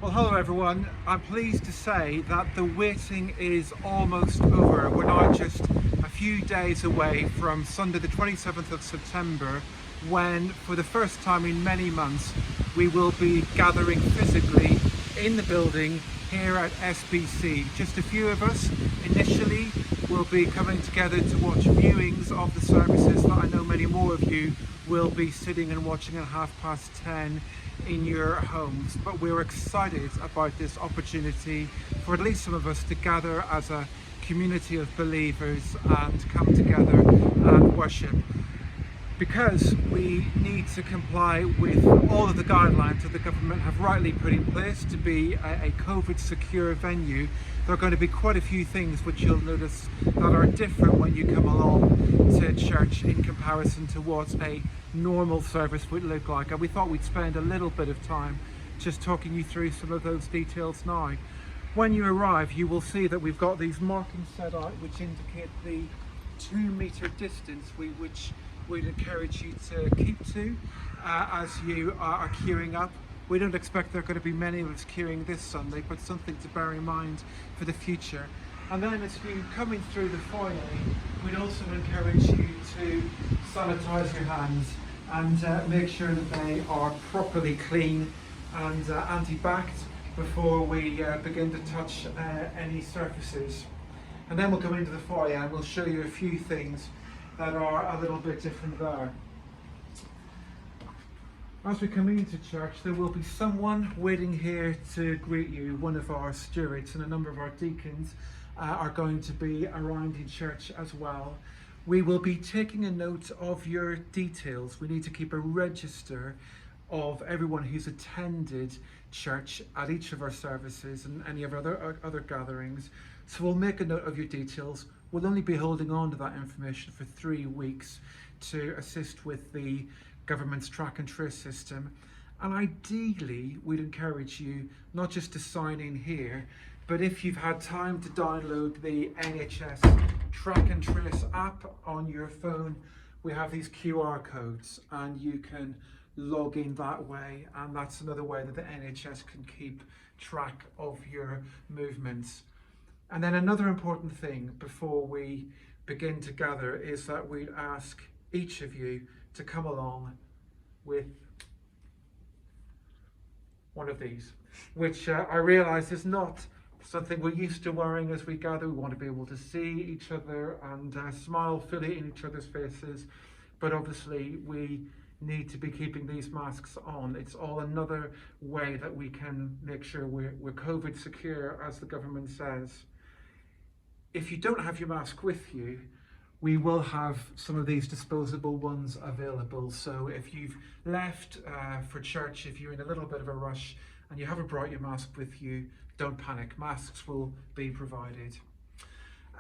Well, hello everyone. I'm pleased to say that the waiting is almost over. We're now just a few days away from Sunday the 27th of September, when for the first time in many months we will be gathering physically in the building here at SBC. Just a few of us initially will be coming together to watch viewings of the services that I know many more of you will be sitting and watching at 10:30 in your homes. But we're excited about this opportunity for at least some of us to gather as a community of believers and come together and worship, because we need to comply with all of the guidelines that the government have rightly put in place to be a COVID secure venue. There are going to be quite a few things which you'll notice that are different when you come along to church in comparison to what a normal service would look like, and we thought we'd spend a little bit of time just talking you through some of those details now. When you arrive, you will see that we've got these markings set out which indicate the 2 meter distance which we'd encourage you to keep to as you are queuing up. We don't expect there are going to be many of us queuing this Sunday, but something to bear in mind for the future. And then as you coming through the foyer, we'd also encourage you to sanitize your hands and make sure that they are properly clean and anti-backed before we begin to touch any surfaces. And then we'll come into the foyer and we'll show you a few things that are a little bit different there. As we come into church, there will be someone waiting here to greet you. One of our stewards and a number of our deacons are going to be around in church as well. We will be taking a note of your details. We need to keep a register of everyone who's attended church at each of our services and any of our other gatherings. So we'll make a note of your details. We'll only be holding on to that information for 3 weeks to assist with the government's track and trace system. And ideally, we'd encourage you not just to sign in here, but if you've had time to download the NHS track and trace app on your phone, we have these QR codes and you can log in that way, and that's another way that the NHS can keep track of your movements. And then another important thing before we begin to gather is that we'd ask each of you to come along with one of these, which I realise is not something we're used to wearing as we gather. We want to be able to see each other and smile fully in each other's faces, but obviously we need to be keeping these masks on. It's all another way that we can make sure we're COVID secure, as the government says. If you don't have your mask with you, we will have some of these disposable ones available. So if you've left for church, if you're in a little bit of a rush and you haven't brought your mask with you, don't panic. Masks will be provided.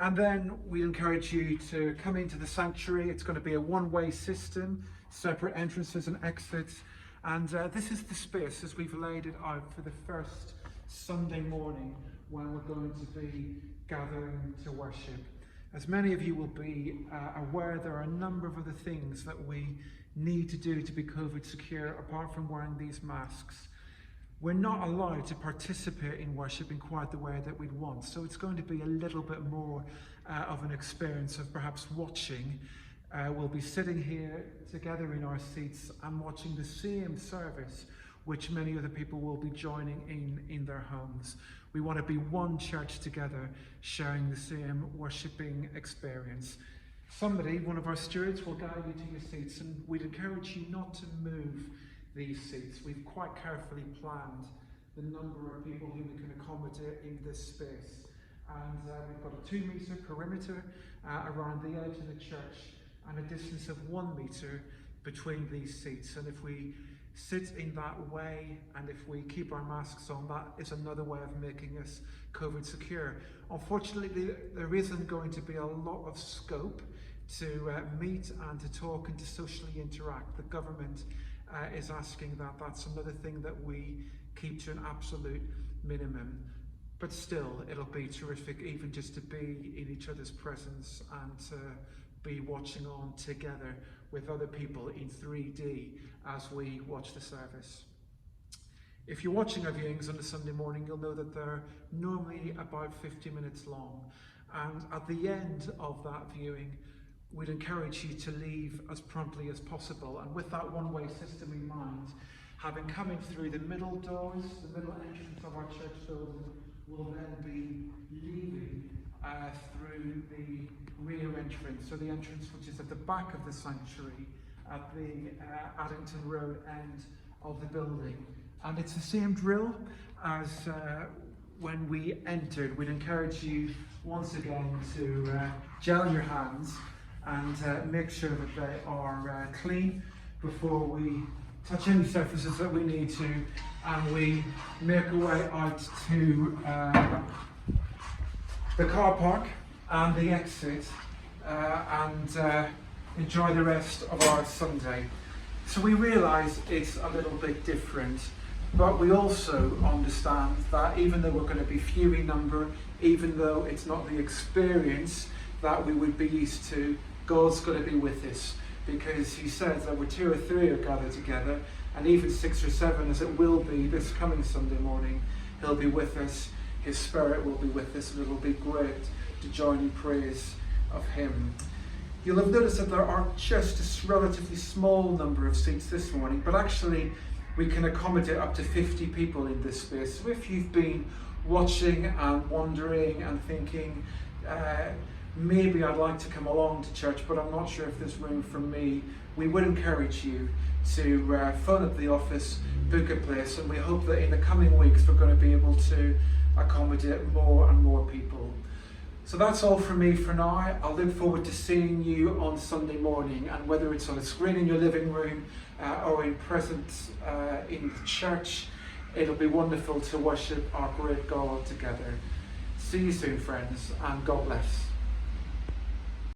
And then we encourage you to come into the sanctuary. It's going to be a one-way system, separate entrances and exits. And this is the space as we've laid it out for the first Sunday morning when we're going to be gathering to worship. As many of you will be aware, there are a number of other things that we need to do to be COVID secure apart from wearing these masks. We're not allowed to participate in worship in quite the way that we'd want. So it's going to be a little bit more of an experience of perhaps watching. We'll be sitting here together in our seats and watching the same service which many other people will be joining in their homes. We want to be one church together, sharing the same worshipping experience. Somebody, one of our stewards, will guide you to your seats, and we'd encourage you not to move these seats. We've quite carefully planned the number of people who we can accommodate in this space. And we've got a 2-meter perimeter around the edge of the church and a distance of 1 meter between these seats. And if we sit in that way and if we keep our masks on, that is another way of making us COVID secure. Unfortunately, there isn't going to be a lot of scope to meet and to talk and to socially interact. The government is asking that. That's another thing that we keep to an absolute minimum. But still, it'll be terrific even just to be in each other's presence and to be watching on together with other people in 3D as we watch the service. If you're watching our viewings on a Sunday morning, you'll know that they're normally about 50 minutes long. And at the end of that viewing, we'd encourage you to leave as promptly as possible. And with that one-way system in mind, having come in through the middle doors, the middle entrance of our church building, will then be leaving through the rear entrance, so the entrance which is at the back of the sanctuary at the Addington Road end of the building. And it's the same drill as when we entered. We'd encourage you once again to gel your hands and make sure that they are clean before we touch any surfaces that we need to, and we make our way out to the car park and the exit and enjoy the rest of our Sunday. So we realise it's a little bit different, but we also understand that even though we're going to be few in number, even though it's not the experience that we would be used to, God's going to be with us, because he says that where 2 or 3 are gathered together, and even 6 or 7 as it will be this coming Sunday morning, he'll be with us, his Spirit will be with us, and it will be great to join in praise of him. You'll have noticed that there are just a relatively small number of seats this morning, but actually we can accommodate up to 50 people in this space. So if you've been watching and wondering and thinking, maybe I'd like to come along to church, but I'm not sure if there's room for me, we would encourage you to phone up the office, book a place, and we hope that in the coming weeks we're going to be able to accommodate more and more people. So that's all from me for now. I'll look forward to seeing you on Sunday morning, and whether it's on a screen in your living room or in presence in the church, it'll be wonderful to worship our great God together. See you soon, friends, and God bless.